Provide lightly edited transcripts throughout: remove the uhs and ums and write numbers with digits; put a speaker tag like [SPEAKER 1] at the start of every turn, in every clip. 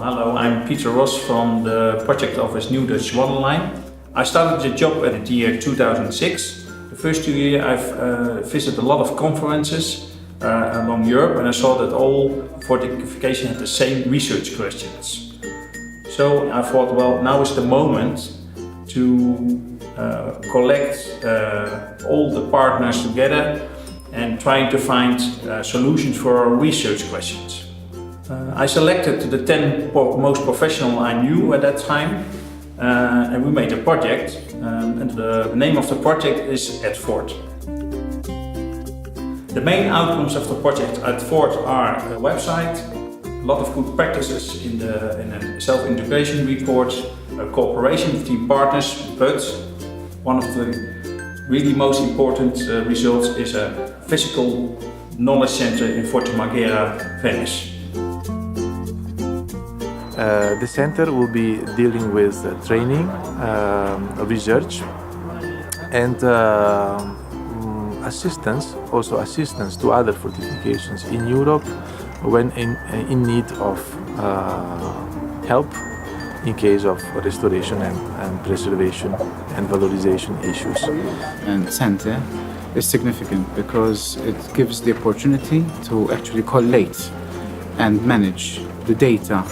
[SPEAKER 1] Hello, I'm Peter Ross from the project office New Dutch Waterline. I started the job at the year 2006. The first 2 years I've visited a lot of conferences along Europe, and I saw that all fortification had the same research questions. So I thought, well, now is the moment to collect all the partners together and trying to find solutions for our research questions. I selected the 10 most professional I knew at that time, and we made a project, and the name of the project is At Fort. The main outcomes of the project at Fort are a website, a lot of good practices in a self-integration report, a cooperation between partners, but one of the really most important results is a physical knowledge center in Forte Marghera, Venice.
[SPEAKER 2] The center will be dealing with training, research, and assistance to other fortifications in Europe when in need of help in case of restoration and preservation and valorization issues.
[SPEAKER 3] And center is significant because it gives the opportunity to actually collate and manage the data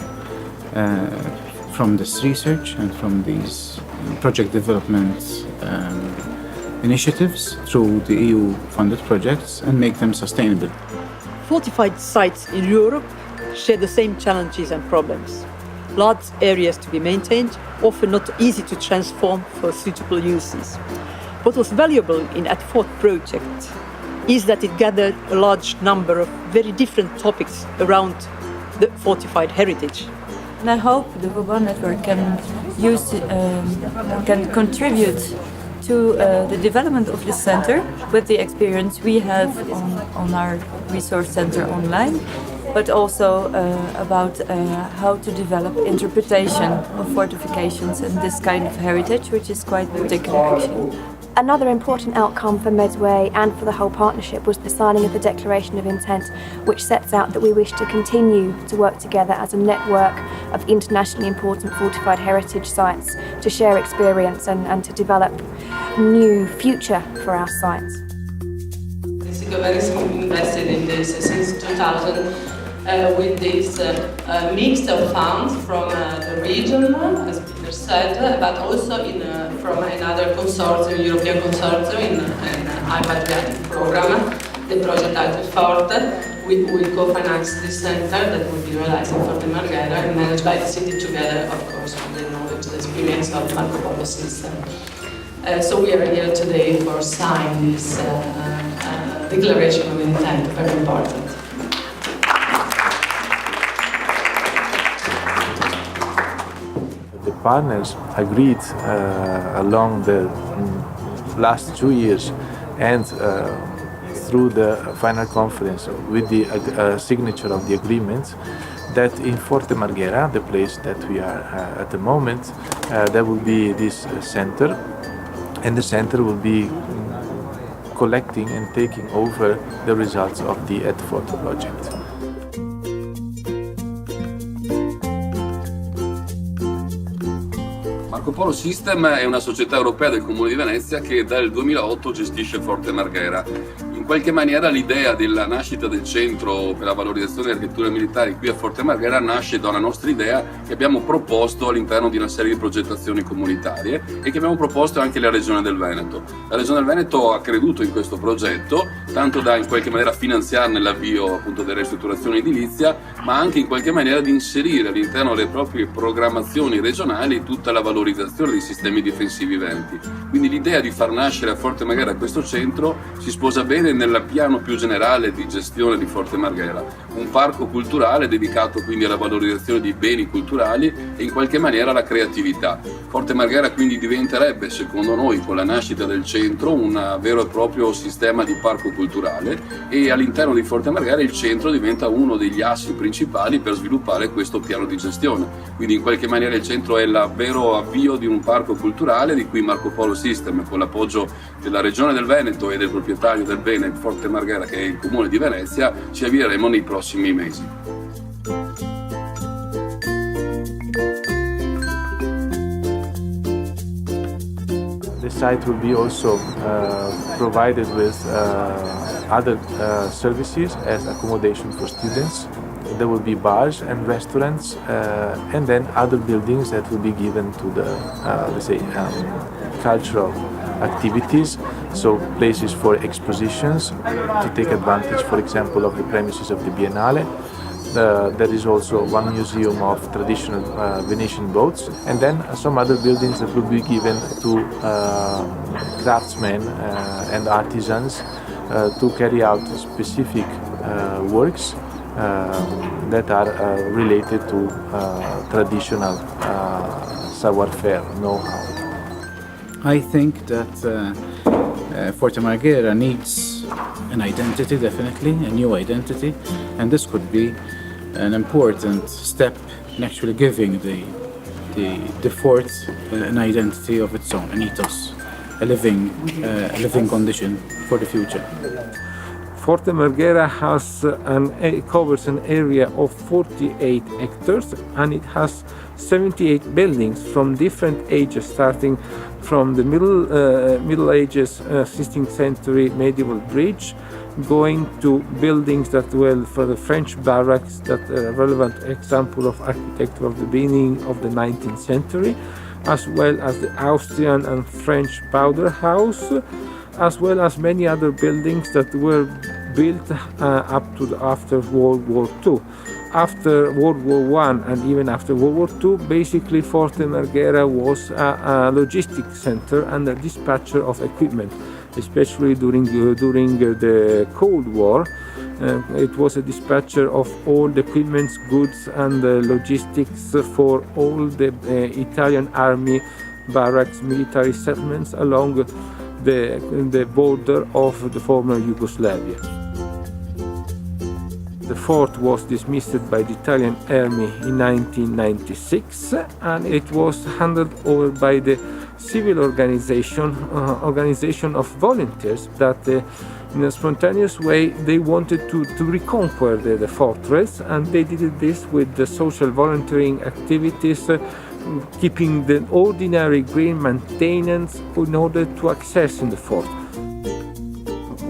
[SPEAKER 3] from this research and from these project development initiatives through the EU-funded projects and make them sustainable.
[SPEAKER 4] Fortified sites in Europe share the same challenges and problems. Large areas to be maintained, often not easy to transform for suitable uses. What was valuable in At Fort project is that it gathered a large number of very different topics around the fortified heritage.
[SPEAKER 5] And I hope the Vauban network can contribute to the development of this center with the experience we have on our resource center online, but also about how to develop interpretation of fortifications and this kind of heritage, which is quite particular actually.
[SPEAKER 6] Another important outcome for Medway and for the whole partnership was the signing of the Declaration of Intent, which sets out that we wish to continue to work together as a network of internationally important fortified heritage sites to share experience and to develop a new future for our sites.
[SPEAKER 7] The government is invested in this since 2000 with this mix of funds from the region, as Peter said, but also from another consortium, European consortium in iPad program, the project At Fort. We co-finance this center that will be realized in Forte Marghera and managed by the city together, of course, with the knowledge, the experience of Marco Polo system. So we are here today for signing this declaration of intent, very important.
[SPEAKER 2] The partners agreed along the last 2 years and through the final conference with the signature of the agreement that in Forte Marghera, the place that we are at the moment, there will be this center, and the center will be collecting and taking over the results of the At Fort project.
[SPEAKER 8] Marco Polo System è una società europea del Comune di Venezia che dal 2008 gestisce Forte Marghera. In qualche maniera l'idea della nascita del centro per la valorizzazione delle architetture militari qui a Forte Marghera nasce da una nostra idea che abbiamo proposto all'interno di una serie di progettazioni comunitarie e che abbiamo proposto anche alla Regione del Veneto. La Regione del Veneto ha creduto in questo progetto, tanto da in qualche maniera finanziarne l'avvio appunto della ristrutturazione edilizia, ma anche in qualche maniera di inserire all'interno delle proprie programmazioni regionali tutta la valorizzazione dei sistemi difensivi veneti. Quindi l'idea di far nascere a Forte Marghera questo centro si sposa bene nel piano più generale di gestione di Forte Marghera, un parco culturale dedicato quindi alla valorizzazione di beni culturali e in qualche maniera alla creatività. Forte Marghera quindi diventerebbe, secondo noi, con la nascita del centro, un vero e proprio sistema di parco culturale e all'interno di Forte Marghera il centro diventa uno degli assi principali per sviluppare questo piano di gestione. Quindi in qualche maniera il centro è il vero avvio di un parco culturale di cui Marco Polo System, con l'appoggio della Regione del Veneto e del proprietario del bene Forte Marghera, che è il Comune di Venezia, ci avvieremo nei prossimi mesi.
[SPEAKER 2] the site will be also provided with other services as accommodation for students. There will be bars and restaurants, and then other buildings that will be given to the, let's say, cultural activities. So places for expositions to take advantage, for example, of the premises of the Biennale. There is also one museum of traditional Venetian boats, and then some other buildings that will be given to craftsmen and artisans to carry out specific works that are related to traditional savoir-faire, know-how.
[SPEAKER 3] I think that Forte Marghera needs an identity, definitely, a new identity, and this could be an important step in actually giving the fort an identity of its own, an ethos, a living condition for the future.
[SPEAKER 9] Forte Marghera covers an area of 48 hectares, and it has 78 buildings from different ages, starting from the Middle Ages, 16th century medieval bridge, going to buildings that were for the French barracks, that are a relevant example of architecture of the beginning of the 19th century, as well as the Austrian and French powder house, as well as many other buildings that were built up to after World War II. After World War I and even after World War II, basically Forte Marghera was a logistics center and a dispatcher of equipment, especially during the Cold War. It was a dispatcher of all the equipment, goods and logistics for all the Italian army barracks, military settlements along the border of the former Yugoslavia. The fort was dismissed by the Italian army in 1996, and it was handed over by the civil organization of volunteers that in a spontaneous way they wanted to reconquer the fortress, and they did this with the social volunteering activities, keeping the ordinary green maintenance in order to access in the fort.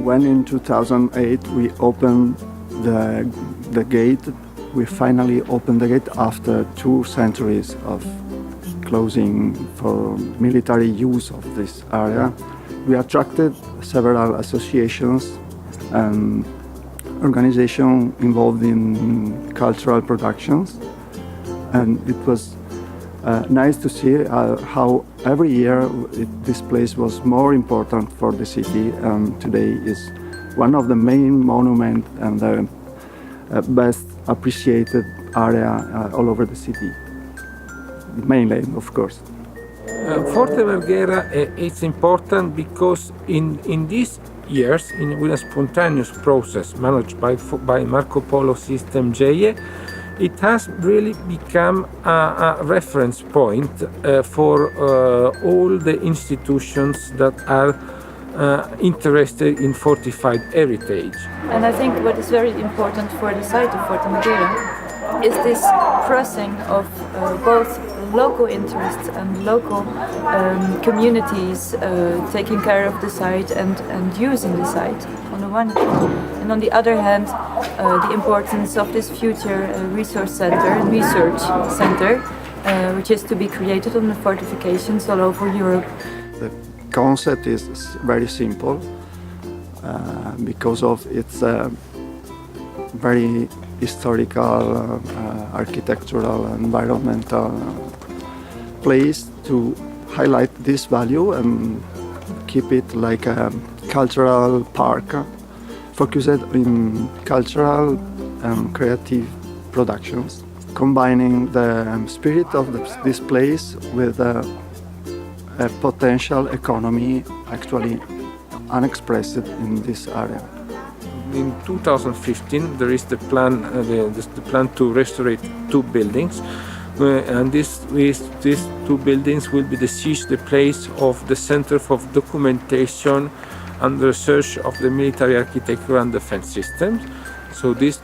[SPEAKER 10] When in 2008 we opened the gate, we finally opened the gate after 2 centuries of closing for military use of this area. We attracted several associations and organizations involved in cultural productions, and it was nice to see how every year this place was more important for the city, and today is one of the main monuments and the best appreciated area all over the city. The mainland, of course.
[SPEAKER 9] Forte Marghera is important because in these years, with a spontaneous process managed by Marco Polo System JE, it has really become a reference point for all the institutions that are interested in fortified heritage.
[SPEAKER 5] And I think what is very important for the site of Forte Marghera is this crossing of both local interests and local communities taking care of the site and using the site on the one hand, and on the other hand the importance of this future research center which is to be created on the fortifications all over Europe.
[SPEAKER 10] The concept is very simple because of its very historical, architectural, environmental place to highlight this value and keep it like a cultural park focused in cultural and creative productions, combining the spirit of this place with a potential economy actually unexpressed in this area.
[SPEAKER 9] In 2015, there is the plan to restore 2 buildings, and these 2 buildings will be the place of the Center for Documentation and Research of the Military Architecture and Defense Systems. So these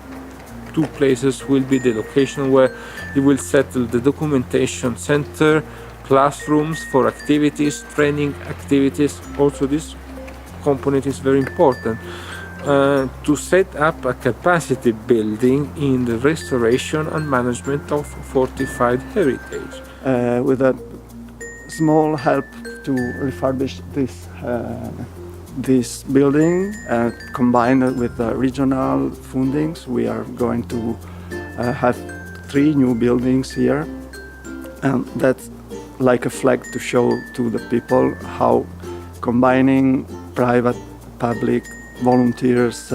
[SPEAKER 9] 2 places will be the location where you will settle the documentation center, classrooms for activities, training activities. Also this component is very important. To set up a capacity building in the restoration and management of fortified heritage.
[SPEAKER 10] With a small help to refurbish this building, combined with the regional fundings, we are going to have 3 new buildings here, and that's like a flag to show to the people how combining private, public, volunteers,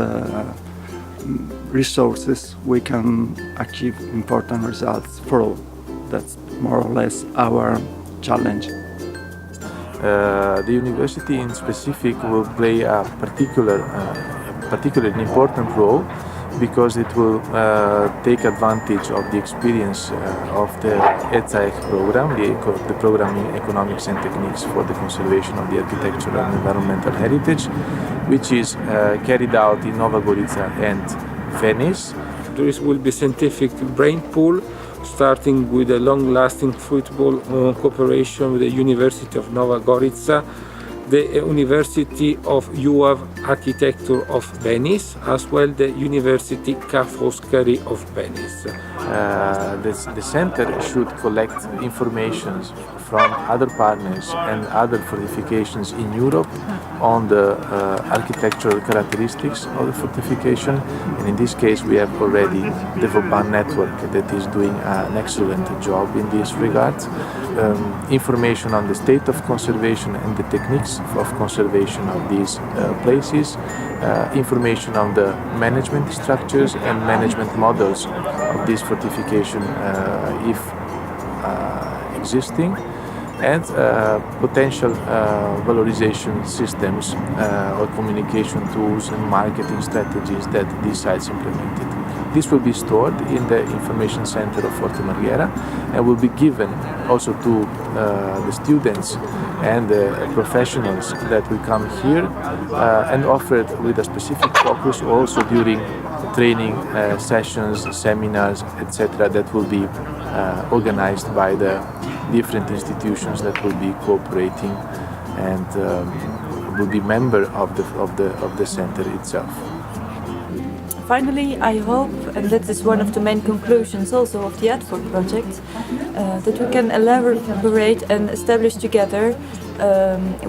[SPEAKER 10] resources, we can achieve important results for all. That's more or less our challenge.
[SPEAKER 2] The university in specific will play a particularly important role because it will take advantage of the experience of the h264 program, the program in economics and techniques for the conservation of the architectural and environmental heritage, which is carried out in Nova Gorica and Venice.
[SPEAKER 9] There will be scientific brain pool, starting with a long-lasting fruitful cooperation with the University of Nova Gorica, the University of UAV Architecture of Venice, as well the University Ca' Foscari of Venice.
[SPEAKER 2] The center should collect information from other partners and other fortifications in Europe on the architectural characteristics of the fortification, and in this case we have already the Vauban network that is doing an excellent job in this regard. Information on the state of conservation and the techniques of conservation of these places, information on the management structures and management models of this fortification if existing, and potential valorization systems or communication tools and marketing strategies that these sites implemented. This will be stored in the information center of Forte Marghera and will be given also to the students and the professionals that will come here and offered with a specific focus also during training sessions, seminars, etc. that will be organized by the different institutions that will be cooperating and will be member of the center itself.
[SPEAKER 5] Finally, I hope, and that is one of the main conclusions also of the ADFOR project, that we can elaborate and establish together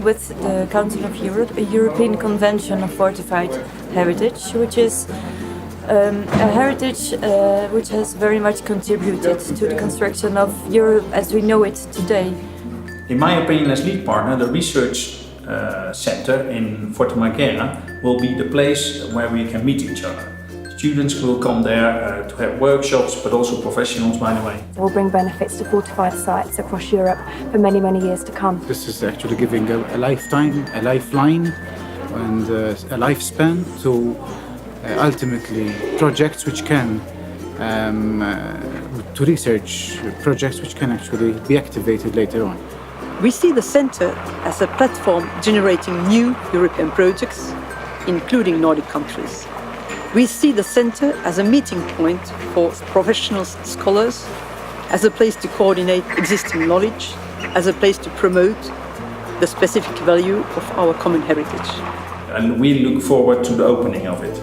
[SPEAKER 5] with the Council of Europe a European Convention of Fortified Heritage, which is a heritage which has very much contributed to the construction of Europe as we know it today.
[SPEAKER 1] In my opinion, as lead partner, the research center in Forte Marghera will be the place where we can meet each other. Students will come there to have workshops, but also professionals, by the way.
[SPEAKER 6] Will bring benefits to fortified sites across Europe for many, many years to come.
[SPEAKER 3] This is actually giving a lifeline, and a lifespan to ultimately projects which can, to research projects which can actually be activated later on.
[SPEAKER 4] We see the centre as a platform generating new European projects, including Nordic countries. We see the centre as a meeting point for professional scholars, as a place to coordinate existing knowledge, as a place to promote the specific value of our common heritage.
[SPEAKER 1] And we look forward to the opening of it.